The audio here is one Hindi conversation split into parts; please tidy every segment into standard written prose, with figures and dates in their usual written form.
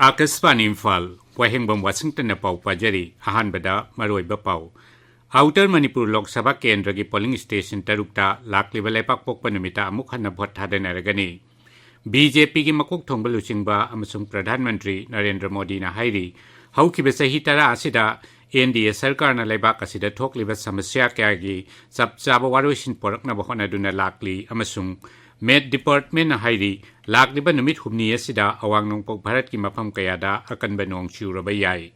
आकाशवाणी इम्फाल वाहेंगबम वाशिंगटन पाव पाजरी अहानबदा मरोइबा पाव आउटर मणिपुर लोकसभा केंद्र की पोलिंग स्टेशन तरुकता लाकलिबा लेपाक पोकपा नुमिता अमुक हन्ना भोट थादनरगनी बीजेपी की मकोक थोंबा लुचिंगबा अमसुंग प्रधानमंत्री नरेंद्र मोदी ना हाइरी हौखिबा सही तरा असिदा एनडीए सरकार ना लेबाक असिदा थोकलिबा समस्या क्यागी चप चाबा वारोइसिन पोरकना होनादुना लाकली अमसुंग मेट डिपार्टमेंट हाइरी लाकलिबा नुमित हुमनी असिदा अवांग नोंपोक भारत की मफम कयादा अकनबा नोंग चुरबा याई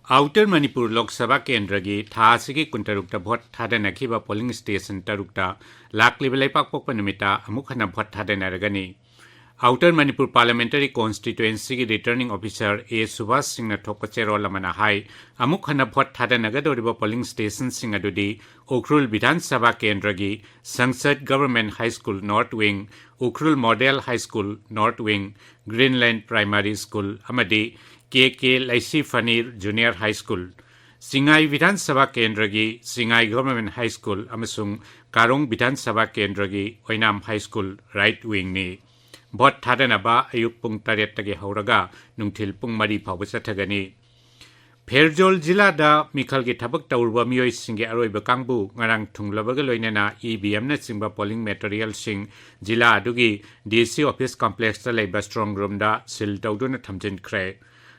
आउटर मणिपुर लोकसभा केंद्र की थासिगी कुंतरुक्ता भोट थादनखिबा पोलिंग स्टेशन तरुक्ता लाकलिबा लेपाक पोकपा नुमिता अमुक हन्ना भोट थादनरगनी आउटर मणिपुर पार्लियामेंटरी कॉन्स्टिट्यूएंसी की returning officer A Subhash Singh थोक चेरोल अमना हाई अमुक हन्ना भोट थादनगदोरिबा पोलिंग स्टेशन सिंह अदुदी उखरुल विधानसभा केंद्र की संसद government high school north wing Ukhrul model high school north wing Greenland primary school अमदी के लैसी फनीर junior high school Chingai Vidhan Sabha केंद्र की सिंगाई गवर्नमेंट हाई स्कूल अमसुंग कारोंग विधानसभा केंद्र की ओइनाम हाई स्कूल राइट विंग ने भोट थादनबा अयुक पुंग 8 हौरगा नुंथिल पुंग 4 फावबा चथगनी फेरजोल जिला दा मिखल की थबक तौरबा मियोय सिंगे अरोइबा कांगबु ngarang थुंगलबगा लोइनेना ईवीएम ना सिंगबा पोलिंग मटेरियल सिंग जिला अदुगी डीसी ऑफिस कॉम्प्लेक्स ता लेबा स्ट्रांग रूम दा सिल तौदुना थमजिनख्रे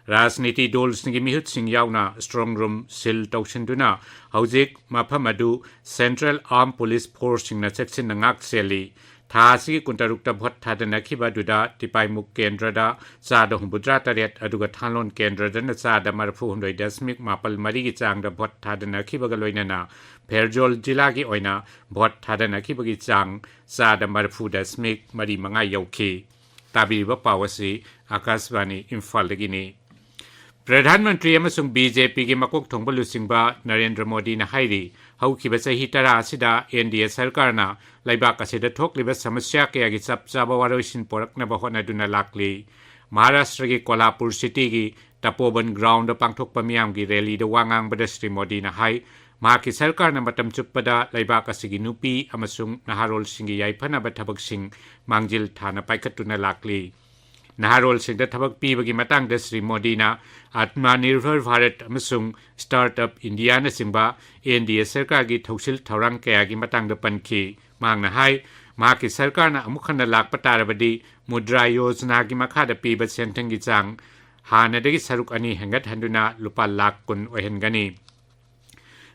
राजनीति दल सिंगी मिहुत सिंग यावना स्ट्रांग रूम सिल तौसन्दुना हौजिक मफम अदु सेंट्रल आर्म पुलिस फोर्स सिंगना सेक्शन नाक सेली थासी कुंतरुक्ता भोट थादनखिबा दुदा तिपाइमुक केंद्रदा चादा हुंबुद्रा तरेत अदुगा थानलोन केंद्रदना चादा मरफु 100.4 की चांगदा भोट थादनखिबगा लोइनना फेरजोल जिला की ओइना भोट थादनखिबगी चांग चादा मरफु 0.5 यौखी ताबिरिबा पावसी आकाशवाणी इम्फालदगिनी प्रधानमंत्री अमसुंग बीजेपी की मकोक थोंबा लुसिंगबा नरेंद्र मोदी ना हाइरी हौखिबा सही तरा असिदा एनडीए सरकार ना लैबाक असिदा थोकलिबा समस्या कयागी चप चाबा वारोइसिन पोरकनबा होनादुना लाकली महाराष्ट्र की कोल्हापुर सिटी की तपोवन ग्राउंड पांगथोकपा मियाम की रैली दा वांगांगबदा श्री मोदी ना हाई महाकी सरकार ना मतम चुप्पदा लैबाक असिगी नुपी अमसुंग नहारोल सिंगी याइफनबा थबकसिंग मांगजिल थाना पाइखतुना लाकली नहारोल सिंह थबक पीबगी मतंगदा श्री मोदी ना आत्मनिर्भर भारत अमसुंग स्टार्टअप इंडिया ना सिंबा एनडीए सरकार की थौसिल थौरांग कयागी मतंगदा पनखी मांगना हाई महाकी सरकार ना अमुखना लाकपा तारबदी मुद्रा योजना की मखादा पीबा सेंथंगी चांग हानदगी सरुक अनि हेंगत हंदुना लुपा लाख कुन ओहनगनी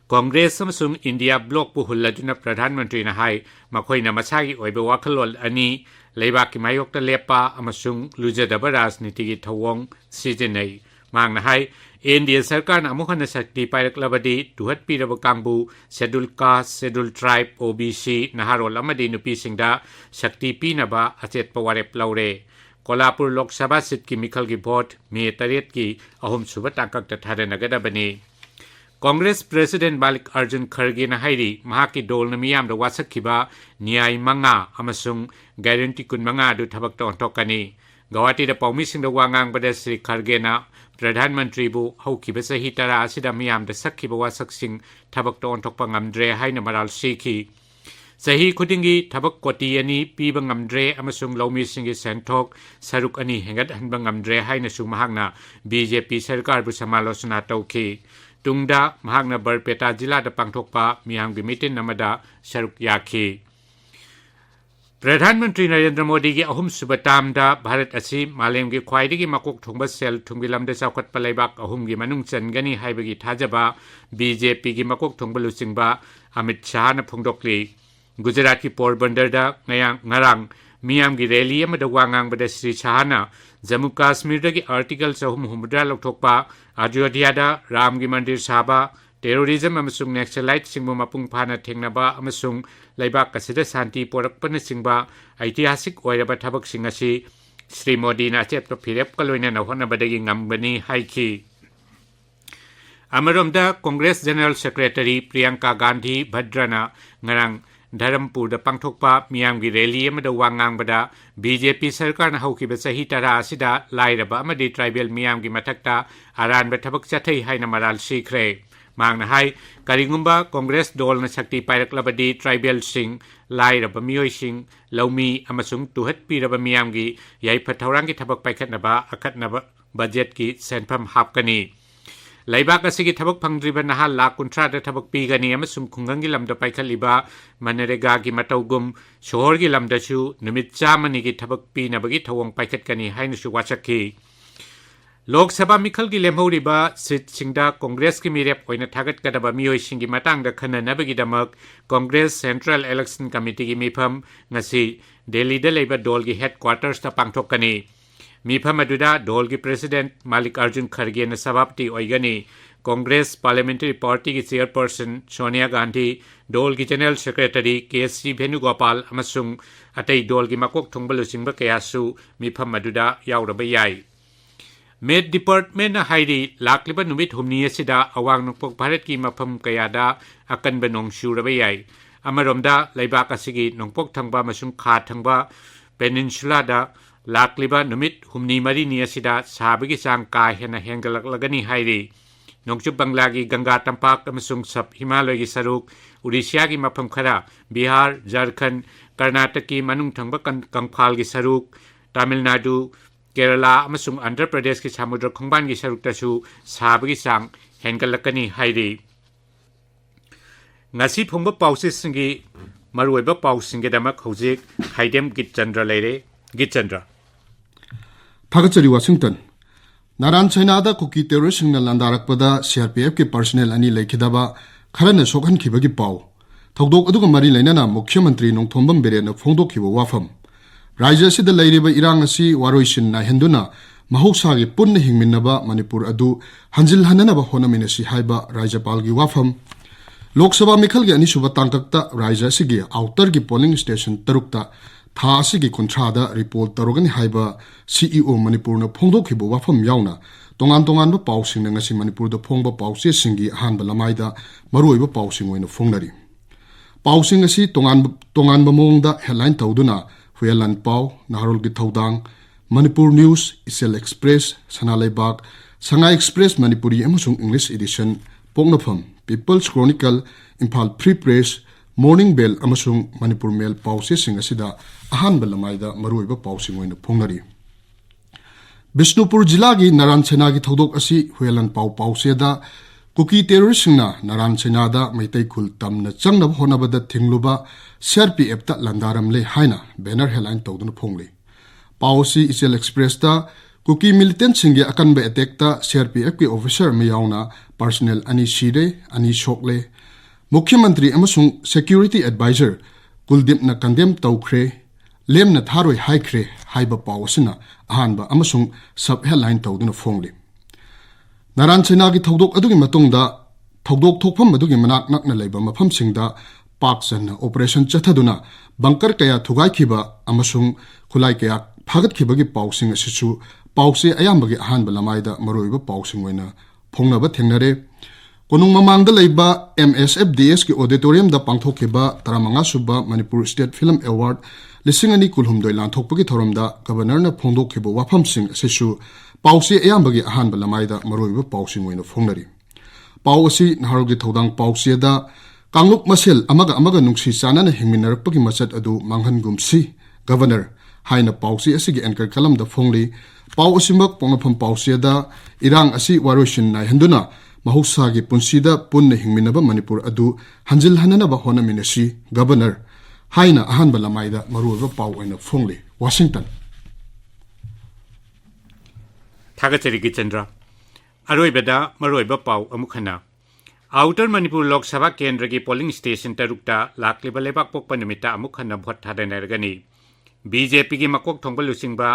कांग्रेस अमसुंग इंडिया ब्लॉक पु हुल्लदुना प्रधानमंत्री ना हाई मखोइना मसागी ओइबा वाखलोल अनि लेबाक की मायोक्ता लेपा अमसुंग लुजदबा राजनीति की थवोंग सिजनई मांगना हाई एनडीए सरकार ना अमुखना शक्ति पाइरकलबदी दुहत पीरबा कांगबु schedule caste schedule tribe OBC नहारोल अमदी नुपी सिंगदा शक्ति पीनबा अचेतपा वारेप लौरे कोल्हापुर लोकसभा सीट की मिखल की वोट मे 8 की अहुम सुबह ताकक थादनगदबनी कांग्रेस प्रेसिडेंट मालिक अर्जुन खरगे ना हाइरी महाकी दोल ना मियाम दा वासखिबा न्याय मंगा अमसुंग गारंटी 15 दु थबक ओंथोकनी गुवाहाटी दा पौमी सिंग दा वांगांगबदा श्री खरगे ना प्रधानमंत्री बु हौखिबा सही तरा असिदा मियाम दा सखिबा वासखसिंग थबक ओंथोकपा ngamdre हाइना मराल सीखी सही खुदिंगी थबक कोटी अनि पीबा ngamdre अमसुंग लौमी सिंगी सेंथोक सरुक अनि हेंगत हनबा ngamdre हाइना सु महागना बीजेपी सरकार बु समालोचना तौखी तुंगदा महागना बरपेटा जिला दा पांगथोकपा मियामगी मीटिंग नमदा सरुक याखी प्रधानमंत्री नरेंद्र मोदी की अहुम सुबताम दा भारत असि मालेम की ख्वाइदगी मकोक थोंबा सेल थुंगिलम दा चौखटपा लेबाक अहुम की मनुंग चनगनी हाइबगी थाजबा बीजेपी की मकोक थोंबा लुचिंगबा अमित शाह ना फोंगदोकली गुजरात की पोरबंदर दा ngarang मियाम की रैली अमदा वांगांगबदा श्री शाहना जम्मू काश्मीर की आर्टिकल 3 लौथोकपा अयोध्या दा राम की मंदिर साबा टेरोरिज्म अमसुंग नेक्सलाइट सिंगबु मपुंग फाना थेंगनबा अमसुंग लैबाक कसिदा शांति पोरकपन सिंगबा ऐतिहासिक ओइरबा थबक सिंग असि श्री मोदी ना चेतप फिरेप कलोइना नहोनबदगी ngambani हाइखी अमरोमदा Congress general secretary Priyanka Gandhi भद्रना ngarang धरमपुर पांथोकपा मियामगी रैली अमदा वांगांगबदा बीजेपी सरकारना हौखिबा चही तरा असिदा लाइरबा अमदी ट्राइबल मियामगी मथक्ता अरानबा थबक चथै हाइना मराल सिखरे मांगना हाई करिगुंबा कांग्रेस दोलना शक्ति पाइरक्लबदी ट्राइबल सिंह लाइरबा मियोय सिंह लौमी अमसुंग तुहत पीरबा मियामगी याइफा थौरांगी थबक पाइखतनबा अखतनबा बजेट की सेंफम हापकनी लैबाक असिगी थबक फंगद्रिबा नहा लाख 30 थबक पीगनी अमसुंग खुंगंगी लमदा पाइखतलिबा मनरेगागी मतौगुम शोहरगी लमदसु नुमित चामनिगी थबक पीनबगी थवंग पाइखतकनी हाइनसु वाचक्की लोकसभा मिखल की लेमहौरिबा सीट सिंगदा कांग्रेस की मिरेप ओइना थागतकदबा मियोइसिंगी मतंगदा खननबगीदमक कांग्रेस सेंट्रल इलेक्शन कमिटी की मिफम ngasi दिल्लीदा लेबा डोल की हेडक्वार्टर्स ता पांगथोकनी मिफम अदुदा डोल की प्रेसिडेंट मालिक अर्जुन खरगे न सभापति ओइगनी कांग्रेस पार्लियामेंट्री पार्टी की चेयरपर्सन सोनिया गांधी डोल की जनरल सेक्रेटरी केसी वेणुगोपाल अमसुंग अतै डोल की मकोक थोंबलुसिंगबा कयासु मिफम अदुदा यावरबा याई मेड डिपार्टमेंट हाइरी लाक्लिबा नुमित हुमनी असिदा अवांग नोंपोक भारत की मफम कयादा अकनबा नोंग शुरबा याई अमरोमदा लैबाक असिगी नोंपोक थंगबा मसुंग खा थंगबा पेनिनसुलादा लाक्लिबा नुमित हुमनी मरीनी असिदा साबगी चांग का हेना हेंगलकलगनी हाइरी नोंगचु बंगला की गंगा तंपाक अमसुंग सब हिमालय की सरुक उड़ीसा की मफम खरा बिहार झारखंड कर्नाटक की मनुंग थंगबा कंफाल की सरुक तमिलनाडु केरला अमसुंग आंध्र प्रदेश की समुद्र खोंबान की सरुकतसु साबगी चांग हेंगलकनी हाइरी ngasi phongba pausisingi maruiba pausingedamak hojik Khaidem Geetchandra leire Geetchandra Thagachari Washington Naran China da kuki terrorist na landarakpada CRPF ke personnel ani lekhidaba kharana sokhan khibagi pau thogdok aduga mari lainana mukhyamantri nongthombam berena phongdokhiba wafam Rajya sida leiriba irang asi waroisin na henduna mahoksagi punna hingminnaba Manipur adu hanjil hananaba honaminasi haiba Rajyapalgi wafam Lok Sabha Mikhal ki anisuba tangkakta Rajya sigi outer ki polling station tarukta tha asigi kontrada report tarugani haiba CEO Manipur na phongdokhiba wafam yauna tongan ba pausing na ngasi Manipur da phongba pause singi hanba lamaida maruiba pausing oina phongnari pausing asi tongan ba mongda headline tawduna Huyalan Pau, Naharol ki Thaudang, Manipur News, Isel Express, Sanalaibak, Shanghai Express Manipuri amasung English edition, Pongnafam, People's Chronicle, Imphal Free Press, Morning Bell amasung Manipur Mail pause sing asida ahanba lamaida maruiba pausing oina phongnari. Bishnupur jila gi Naran Chena gi thodok asi Huyalan Pau pause da Kuki terrorist na Naran Chena da maitai khul tamna changnab honabada thingluba CRPF ta landaram le haina banner headline tawduna phongli Pausi Isel Express ta Kuki militant singe akanba attack ta CRPF ki officer me yauna personnel ani shire ani shokle Mukhyamantri amasung security advisor Kuldip na condemn tawkhre lem na tharoi haikhre haiba pawsina ahanba amasung sub headline tawduna phongli Naran Chena ki thodok adugi matungda thodok thokpham adugi manak nakna leiba mafam singda Park San operation chathaduna bunker kaya thugai khiba amasung khulai kaya phagat khibagi pausing asichu pause ayambagi ahanba lamaida maroiba pausing oina phongnaba thengnare konung mamangda leiba MSFDS ki auditorium da pangthokhiba 35 suba Manipur State Film Award lisingani kulhumdoi lanthokpagi thoromda governor na phongdokhiba wafam sing asichu pause ayambagi ahanba lamaida maroiba pausing oina phongnari pausi naharogi thodang pause da Kangluk Masel amaga nungsi sana na hingminarakpagi masat adu manghan gumsi governor haina pausi asigi anchor kalam da phongli pau asimak pongapam pausi da irang asi waroishin na henduna mahuksa gi punsida punna hingminaba Manipur adu hanjil hananaba honaminasi governor haina ahanba lamaida maruwa pau oina phongli Washington Thagachari Geetchandra Aroibada maroiba pau amukhana Outer Manipur Lok Sabha Kendra की polling station tarukta lakliba lebak pokpa numita amukhanna bhot thadanargani BJP की मकोक थोंगबल लुसिंगबा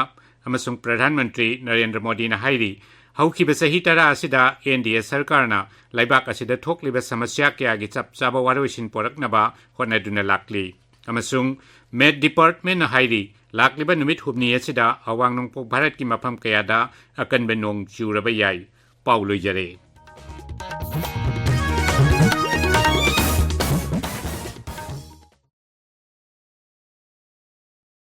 अमसुंग प्रधानमंत्री नरेंद्र मोदी ना हाइरी हौखिबा सही तरा असिदा NDA सरकारना लैबाक असिदा थोकलिबा समस्या क्यागी चपचाबा वारोइसिन पोरकनबा होनादुना लाक्ली अमसुंग मेड डिपार्टमेंट ना हाइरी लाक्लिबा नुमित हुबनी असिदा अवांग नोंपोक भारत की मफम कयादा अकनबे नोंग चुरबा याई पाउलो जरे